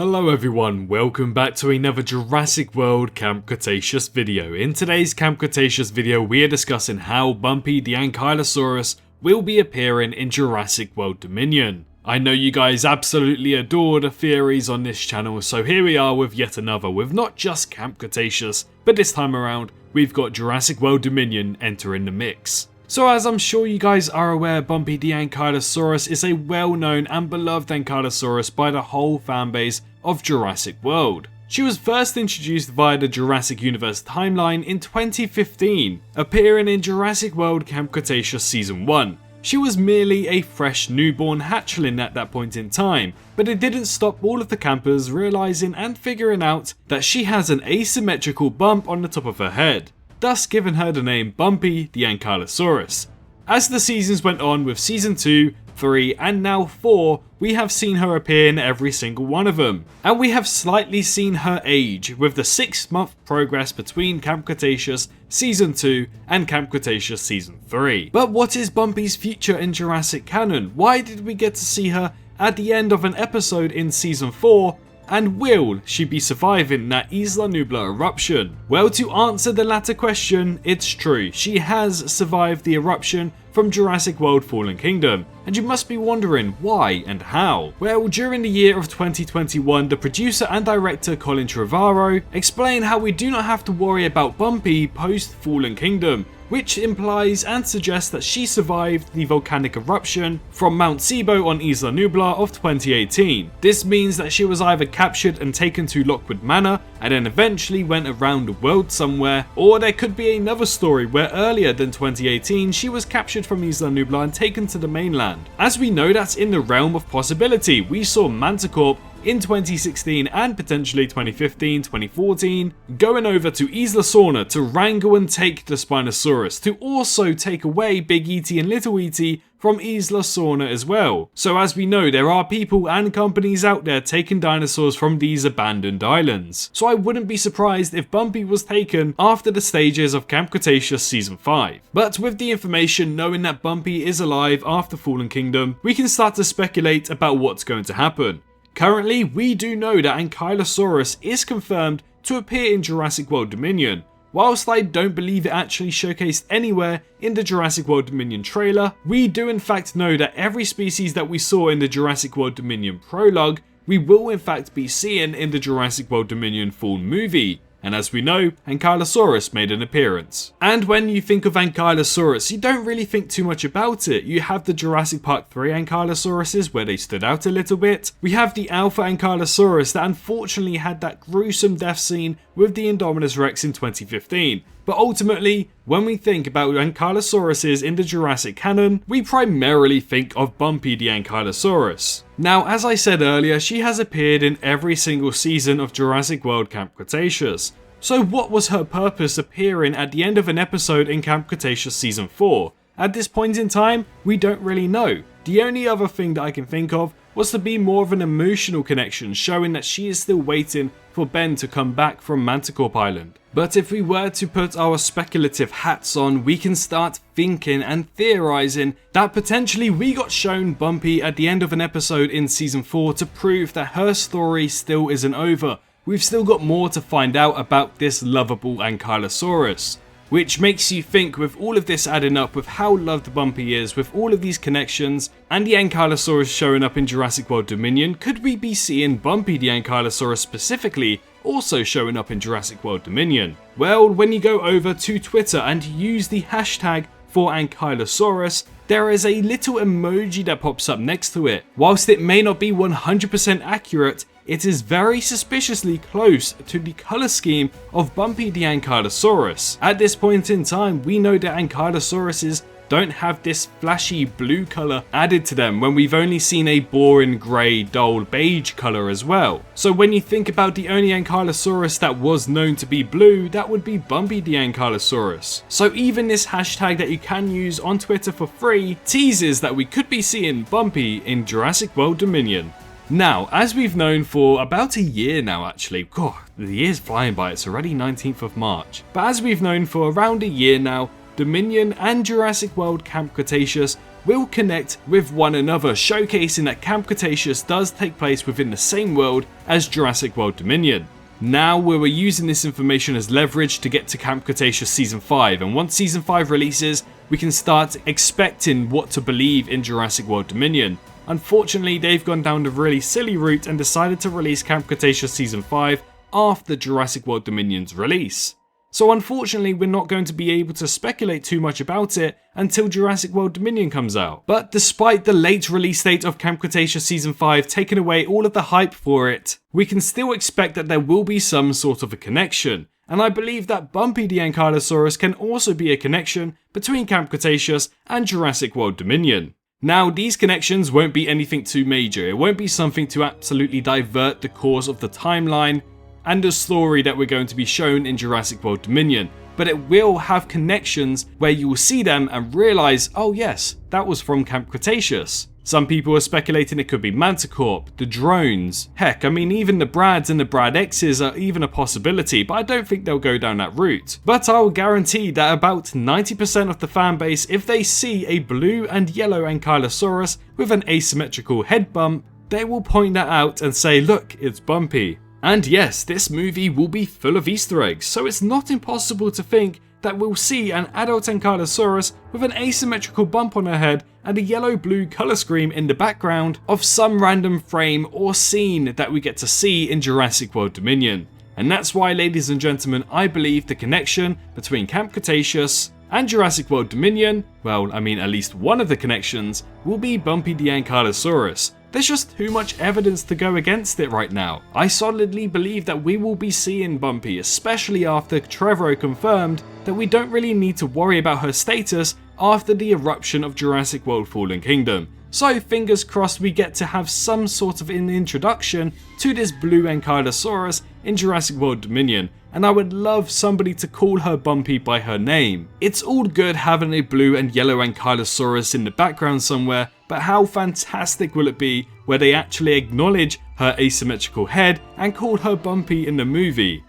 Hello everyone, welcome back to another Jurassic World Camp Cretaceous video. In today's Camp Cretaceous video, we are discussing how Bumpy the Ankylosaurus will be appearing in Jurassic World Dominion. I know you guys absolutely adore the theories on this channel, so here we are with yet another, with not just Camp Cretaceous, but this time around, we've got Jurassic World Dominion entering the mix. So as I'm sure you guys are aware, Bumpy the Ankylosaurus is a well-known and beloved Ankylosaurus by the whole fanbase of Jurassic World. She was first introduced via the Jurassic Universe timeline in 2015, appearing in Jurassic World Camp Cretaceous Season 1. She was merely a fresh newborn hatchling at that point in time, but it didn't stop all of the campers realising and figuring out that she has an asymmetrical bump on the top of her head, thus giving her the name Bumpy the Ankylosaurus. As the seasons went on with Season 2, 3 and now 4, we have seen her appear in every single one of them. And we have slightly seen her age, with the 6-month progress between Camp Cretaceous Season 2 and Camp Cretaceous Season 3. But what is Bumpy's future in Jurassic canon? Why did we get to see her at the end of an episode in Season 4? And will she be surviving that Isla Nublar eruption? Well, to answer the latter question, it's true. She has survived the eruption from Jurassic World Fallen Kingdom, and you must be wondering why and how. Well, during the year of 2021, the producer and director Colin Trevorrow explained how we do not have to worry about Bumpy post Fallen Kingdom, which implies and suggests that she survived the volcanic eruption from Mount Sibo on Isla Nublar of 2018. This means that she was either captured and taken to Lockwood Manor and then eventually went around the world somewhere, or there could be another story where earlier than 2018 she was captured from Isla Nublar and taken to the mainland. As we know, that's in the realm of possibility. We saw Manticore in 2016 and potentially 2015, 2014, going over to Isla Sorna to wrangle and take the Spinosaurus, to also take away Big E.T. and Little E.T. from Isla Sorna as well. So as we know, there are people and companies out there taking dinosaurs from these abandoned islands. So I wouldn't be surprised if Bumpy was taken after the stages of Camp Cretaceous Season 5. But with the information knowing that Bumpy is alive after Fallen Kingdom, we can start to speculate about what's going to happen. Currently, we do know that Ankylosaurus is confirmed to appear in Jurassic World Dominion. Whilst I don't believe it actually showcased anywhere in the Jurassic World Dominion trailer, we do in fact know that every species that we saw in the Jurassic World Dominion prologue, we will in fact be seeing in the Jurassic World Dominion full movie. And as we know, Ankylosaurus made an appearance. And when you think of Ankylosaurus, you don't really think too much about it. You have the Jurassic Park 3 Ankylosauruses where they stood out a little bit. We have the Alpha Ankylosaurus that unfortunately had that gruesome death scene with the Indominus Rex in 2015. But ultimately, when we think about Ankylosauruses in the Jurassic canon, we primarily think of Bumpy the Ankylosaurus. Now, as I said earlier, she has appeared in every single season of Jurassic World Camp Cretaceous. So what was her purpose appearing at the end of an episode in Camp Cretaceous Season 4? At this point in time, we don't really know. The only other thing that I can think of was to be more of an emotional connection, showing that she is still waiting for Ben to come back from Manticore Island. But if we were to put our speculative hats on, we can start thinking and theorizing that potentially we got shown Bumpy at the end of an episode in Season 4 to prove that her story still isn't over. We've still got more to find out about this lovable Ankylosaurus. Which makes you think, with all of this adding up with how loved Bumpy is, with all of these connections, and the Ankylosaurus showing up in Jurassic World Dominion, could we be seeing Bumpy the Ankylosaurus specifically also showing up in Jurassic World Dominion? Well, when you go over to Twitter and use the hashtag for Ankylosaurus, there is a little emoji that pops up next to it. Whilst it may not be 100% accurate, it is very suspiciously close to the colour scheme of Bumpy the Ankylosaurus. At this point in time, we know that Ankylosauruses don't have this flashy blue colour added to them when we've only seen a boring grey, dull beige colour as well. So when you think about the only Ankylosaurus that was known to be blue, that would be Bumpy the Ankylosaurus. So even this hashtag that you can use on Twitter for free teases that we could be seeing Bumpy in Jurassic World Dominion. Now, as we've known for about a year now actually, God, the year's flying by, it's already 19th of March. But as we've known for around a year now, Dominion and Jurassic World Camp Cretaceous will connect with one another, showcasing that Camp Cretaceous does take place within the same world as Jurassic World Dominion. Now we were using this information as leverage to get to Camp Cretaceous Season 5, and once Season 5 releases, we can start expecting what to believe in Jurassic World Dominion. Unfortunately, they've gone down the really silly route and decided to release Camp Cretaceous Season 5 after Jurassic World Dominion's release. So unfortunately, we're not going to be able to speculate too much about it until Jurassic World Dominion comes out. But despite the late release date of Camp Cretaceous Season 5 taking away all of the hype for it, we can still expect that there will be some sort of a connection. And I believe that Bumpy the Ankylosaurus can also be a connection between Camp Cretaceous and Jurassic World Dominion. Now, these connections won't be anything too major. It won't be something to absolutely divert the course of the timeline and the story that we're going to be shown in Jurassic World Dominion, but it will have connections where you will see them and realize, oh yes, that was from Camp Cretaceous. Some people are speculating it could be Manticore, the drones. Heck, I mean, even the Brads and the Brad X's are even a possibility, but I don't think they'll go down that route. But I will guarantee that about 90% of the fanbase, if they see a blue and yellow Ankylosaurus with an asymmetrical head bump, they will point that out and say, look, it's Bumpy. And yes, this movie will be full of Easter eggs, so it's not impossible to think that we'll see an adult Ankylosaurus with an asymmetrical bump on her head and a yellow-blue colour scheme in the background of some random frame or scene that we get to see in Jurassic World Dominion. And that's why, ladies and gentlemen, I believe the connection between Camp Cretaceous and Jurassic World Dominion, well, I mean at least one of the connections, will be Bumpy the Ankylosaurus. There's just too much evidence to go against it right now. I solidly believe that we will be seeing Bumpy, especially after Trevorrow confirmed that we don't really need to worry about her status after the eruption of Jurassic World Fallen Kingdom. So fingers crossed we get to have some sort of an introduction to this blue Ankylosaurus in Jurassic World Dominion, and I would love somebody to call her Bumpy by her name. It's all good having a blue and yellow Ankylosaurus in the background somewhere, but how fantastic will it be where they actually acknowledge her asymmetrical head and call her Bumpy in the movie?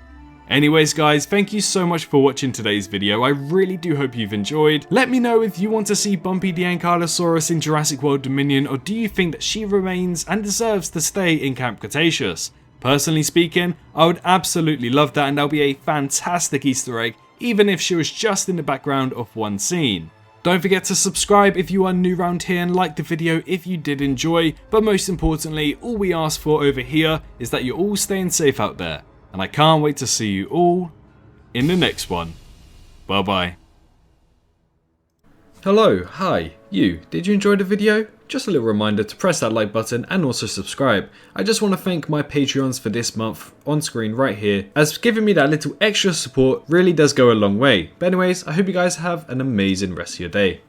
Anyways guys, thank you so much for watching today's video. I really do hope you've enjoyed. Let me know if you want to see Bumpy the Ankylosaurus in Jurassic World Dominion, or do you think that she remains and deserves to stay in Camp Cretaceous? Personally speaking, I would absolutely love that, and that'll be a fantastic Easter egg, even if she was just in the background of one scene. Don't forget to subscribe if you are new around here, and like the video if you did enjoy, but most importantly, all we ask for over here is that you're all staying safe out there, and I can't wait to see you all in the next one. Bye bye. Hello, hi, you, did you enjoy the video? Just a little reminder to press that like button and also subscribe. I just want to thank my Patreons for this month on screen right here, as giving me that little extra support really does go a long way. But anyways, I hope you guys have an amazing rest of your day.